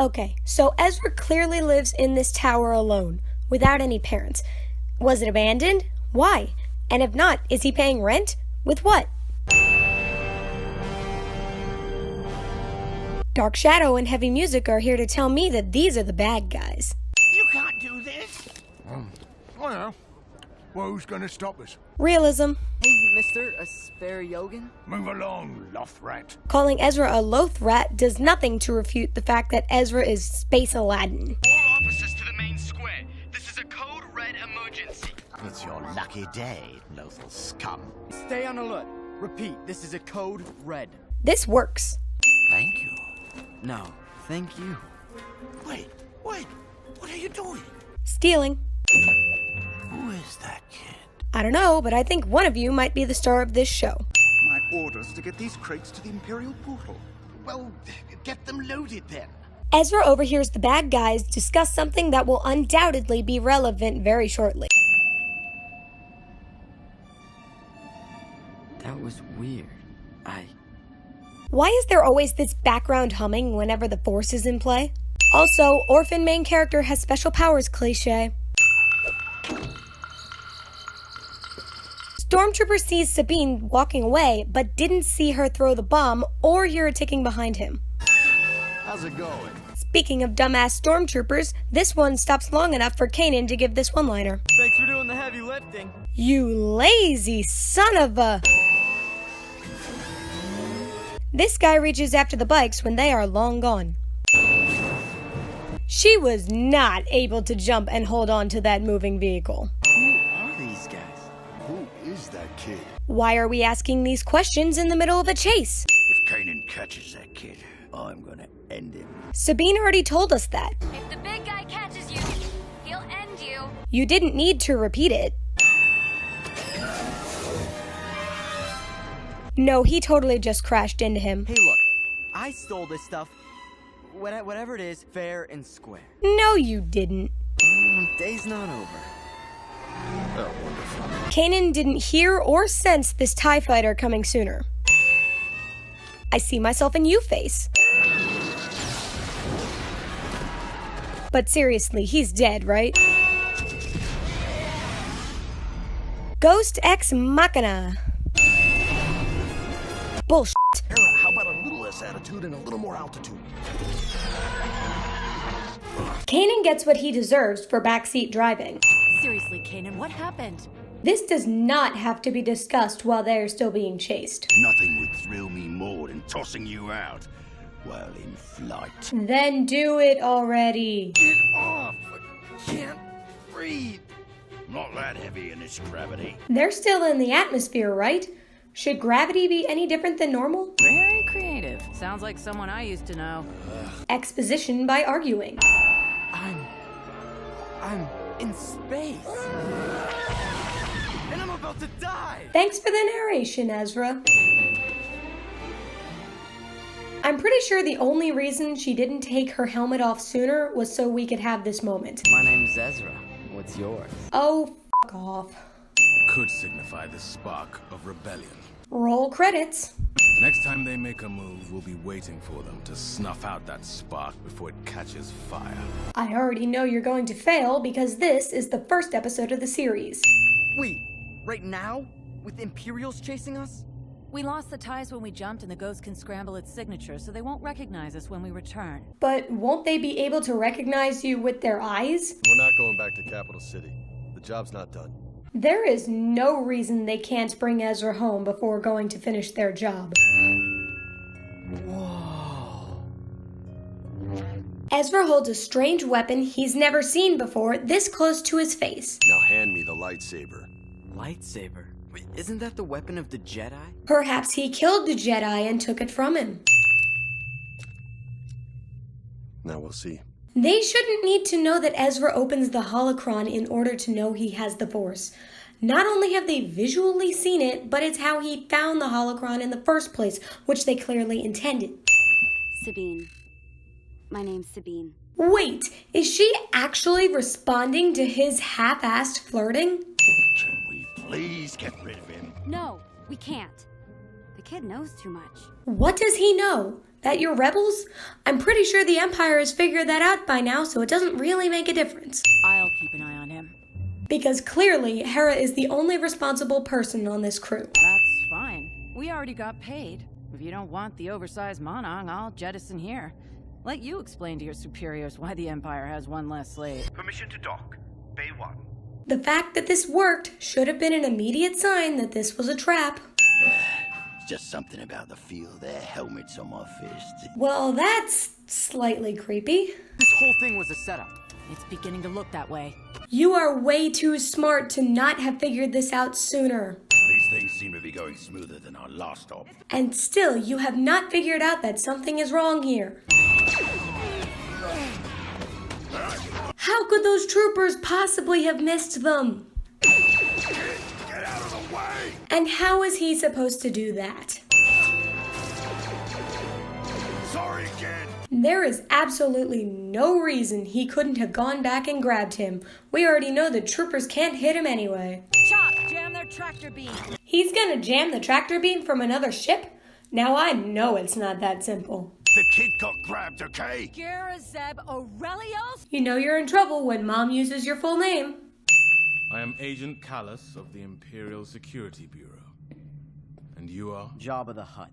Okay, so Ezra clearly lives in this tower alone, without any parents. Was it abandoned? Why? And if not, is he paying rent? With what? Dark Shadow and Heavy Music are here to tell me that these are the bad guys. You can't do this! Oh yeah. Well, who's gonna stop us? Realism. Hey, mister, a spare Yogan? Move along, loth rat. Calling Ezra a loath rat does nothing to refute the fact that Ezra is Space Aladdin. All officers to the main square. This is a code red emergency. It's your lucky day, loathful scum. Stay on alert. Repeat, this is a code red. This works. Thank you. No, thank you. Wait, what are you doing? Stealing. Who is that kid? I don't know, but I think one of you might be the star of this show. My orders to get these crates to the Imperial portal. Well, get them loaded then. Ezra overhears the bad guys discuss something that will undoubtedly be relevant very shortly. That was weird. Why is there always this background humming whenever the Force is in play? Also, orphan main character has special powers cliché. Stormtrooper sees Sabine walking away, but didn't see her throw the bomb or hear it ticking behind him. How's it going? Speaking of dumbass stormtroopers, this one stops long enough for Kanan to give this one-liner. Thanks for doing the heavy lifting. You lazy son of a... This guy reaches after the bikes when they are long gone. She was not able to jump and hold on to that moving vehicle. Who are these guys? Who is that kid? Why are we asking these questions in the middle of a chase? If Kanan catches that kid, I'm gonna end him. Sabine already told us that. If the big guy catches you, he'll end you. You didn't need to repeat it. No, he totally just crashed into him. Hey, look, I stole this stuff. Whatever it is, fair and square. No, you didn't. Day's not over. Oh, wonderful. Kanan didn't hear or sense this TIE fighter coming sooner. I see myself in you, face. But seriously, he's dead, right? Ghost Ex Machina. Bullshit. Hera, how about a little less attitude and a little more altitude? Kanan gets what he deserves for backseat driving. Seriously, Kanan, what happened? This does not have to be discussed while they are still being chased. Nothing would thrill me more than tossing you out while in flight. Then do it already. Get off! I can't breathe. Not that heavy in this gravity. They're still in the atmosphere, right? Should gravity be any different than normal? Very creative. Sounds like someone I used to know. Exposition by arguing. I'm in space. And I'm about to die. Thanks for the narration, Ezra. I'm pretty sure the only reason she didn't take her helmet off sooner was so we could have this moment. My name's Ezra. What's yours? Oh, f*** off. Could signify the spark of rebellion. Roll credits. Next time they make a move, we'll be waiting for them to snuff out that spark before it catches fire. I already know you're going to fail because this is the first episode of the series. Wait, right now? With Imperials chasing us? We lost the ties when we jumped, and the ghost can scramble its signature, so they won't recognize us when we return. But won't they be able to recognize you with their eyes? We're not going back to Capital City. The job's not done. There is no reason they can't bring Ezra home before going to finish their job. Whoa. Ezra holds a strange weapon he's never seen before this close to his face. Now hand me the lightsaber. Lightsaber? Wait, isn't that the weapon of the Jedi? Perhaps he killed the Jedi and took it from him. Now we'll see. They shouldn't need to know that Ezra opens the holocron in order to know he has the Force. Not only have they visually seen it, but it's how he found the holocron in the first place, which they clearly intended. Sabine. My name's Sabine. Wait, is she actually responding to his half-assed flirting? Can we please get rid of him? No, we can't. The kid knows too much. What does he know? That you're rebels? I'm pretty sure the Empire has figured that out by now, so it doesn't really make a difference. I'll keep an eye on him. Because clearly, Hera is the only responsible person on this crew. That's fine. We already got paid. If you don't want the oversized monong, I'll jettison here. Let you explain to your superiors why the Empire has one less slave. Permission to dock. Bay 1. The fact that this worked should have been an immediate sign that this was a trap. It's just something about the feel of their helmets on my fists. Well, that's slightly creepy. This whole thing was a setup. It's beginning to look that way. You are way too smart to not have figured this out sooner. These things seem to be going smoother than our last stop. And still, you have not figured out that something is wrong here. How could those troopers possibly have missed them? Get out of the way! And how is he supposed to do that? Sorry, kid! There is absolutely no reason he couldn't have gone back and grabbed him. We already know the troopers can't hit him anyway. Chop! Jam their tractor beam! He's gonna jam the tractor beam from another ship? Now I know it's not that simple. The kid got grabbed, okay? Garazeb Aurelios? You know you're in trouble when Mom uses your full name. I am Agent Callus of the Imperial Security Bureau. And you are? Jabba the Hutt.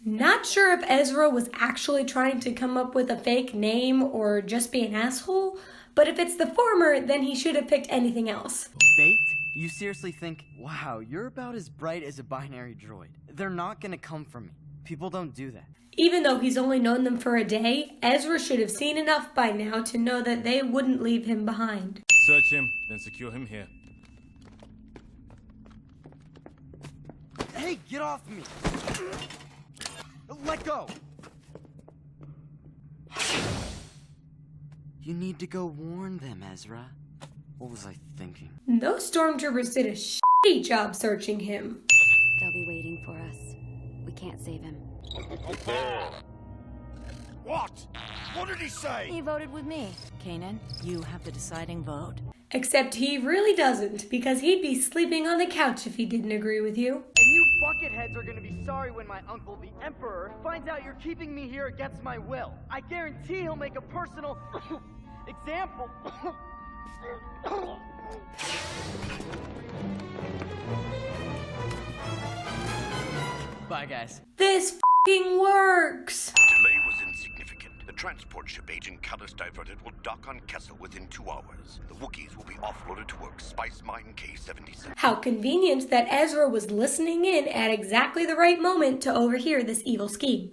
Not sure if Ezra was actually trying to come up with a fake name or just be an asshole, but if it's the former, then he should have picked anything else. Bait? You seriously think, wow, you're about as bright as a binary droid. They're not gonna come for me. People don't do that. Even though he's only known them for a day, Ezra should have seen enough by now to know that they wouldn't leave him behind. Search him, then secure him here. Hey, get off me! Let go! You need to go warn them, Ezra. What was I thinking? Those stormtroopers did a shitty job searching him. They'll be waiting for us. We can't save him. What? What did he say? He voted with me. Kanan, you have the deciding vote. Except he really doesn't, because he'd be sleeping on the couch if he didn't agree with you. And you bucketheads are gonna be sorry when my uncle, the Emperor, finds out you're keeping me here against my will. I guarantee he'll make a personal example. Bye, guys. This f***ing works! Delay was insignificant. The transport ship Agent Callus diverted will dock on Kessel within 2 hours. The Wookiees will be offloaded to work Spice Mine K-77. How convenient that Ezra was listening in at exactly the right moment to overhear this evil scheme.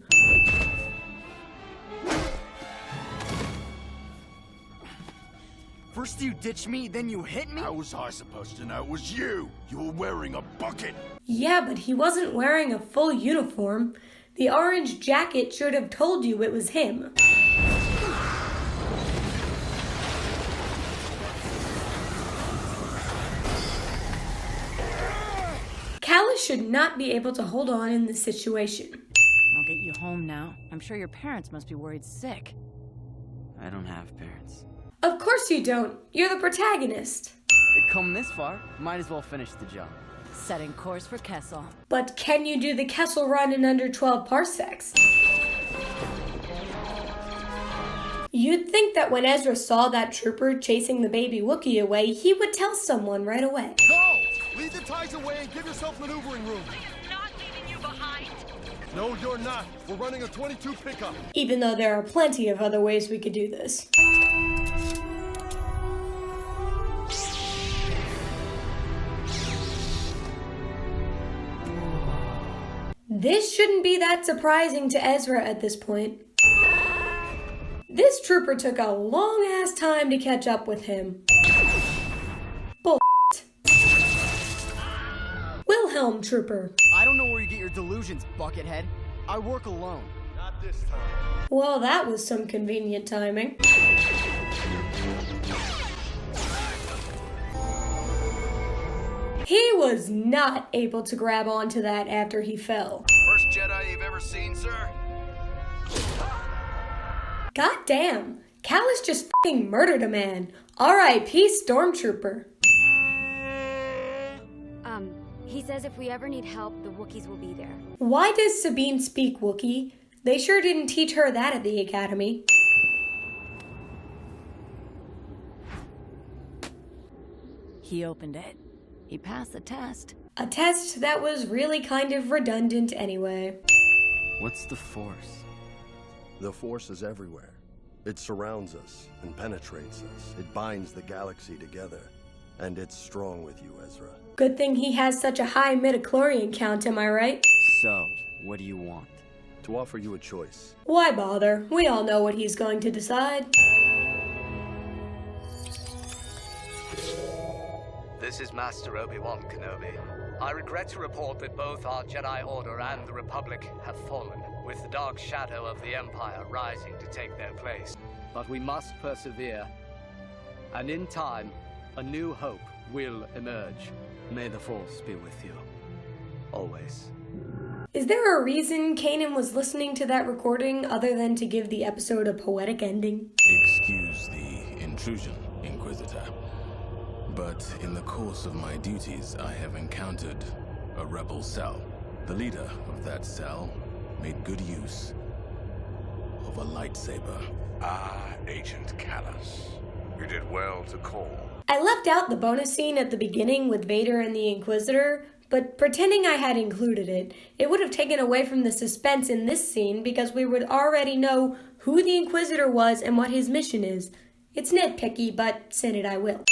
First you ditch me, then you hit me? How was I supposed to know it was you? You were wearing a bucket. Yeah, but he wasn't wearing a full uniform. The orange jacket should have told you it was him. Callus should not be able to hold on in this situation. I'll get you home now. I'm sure your parents must be worried sick. I don't have parents. Of course you don't. You're the protagonist. Come this far, might as well finish the job. Setting course for Kessel. But can you do the Kessel run in under 12 parsecs? You'd think that when Ezra saw that trooper chasing the baby Wookiee away, he would tell someone right away. Go! Leave the ties away and give yourself maneuvering room. Not leaving you behind. No, you're not. We're running a 22 pickup. Even though there are plenty of other ways we could do this. This shouldn't be that surprising to Ezra at this point. This trooper took a long-ass time to catch up with him. Bull***. Wilhelm trooper. I don't know where you get your delusions, buckethead. I work alone. Not this time. Well, that was some convenient timing. He was not able to grab onto that after he fell. First Jedi you've ever seen, sir? God damn, Callus just f***ing murdered a man. R.I.P. Stormtrooper. He says if we ever need help, the Wookiees will be there. Why does Sabine speak Wookiee? They sure didn't teach her that at the academy. He opened it. He passed the test. A test that was really kind of redundant anyway. What's the Force? The Force is everywhere. It surrounds us and penetrates us. It binds the galaxy together. And it's strong with you, Ezra. Good thing he has such a high midichlorian count, am I right? So, what do you want? To offer you a choice. Why bother? We all know what he's going to decide. This is Master Obi-Wan Kenobi. I regret to report that both our Jedi Order and the Republic have fallen, with the dark shadow of the Empire rising to take their place. But we must persevere. And in time, a new hope will emerge. May the Force be with you. Always. Is there a reason Kanan was listening to that recording other than to give the episode a poetic ending? Excuse the intrusion, Inquisitor. But in the course of my duties, I have encountered a rebel cell. The leader of that cell made good use of a lightsaber. Ah, Agent Callus. You did well to call. I left out the bonus scene at the beginning with Vader and the Inquisitor, but pretending I had included it, it would have taken away from the suspense in this scene because we would already know who the Inquisitor was and what his mission is. It's nitpicky, but sin it I will.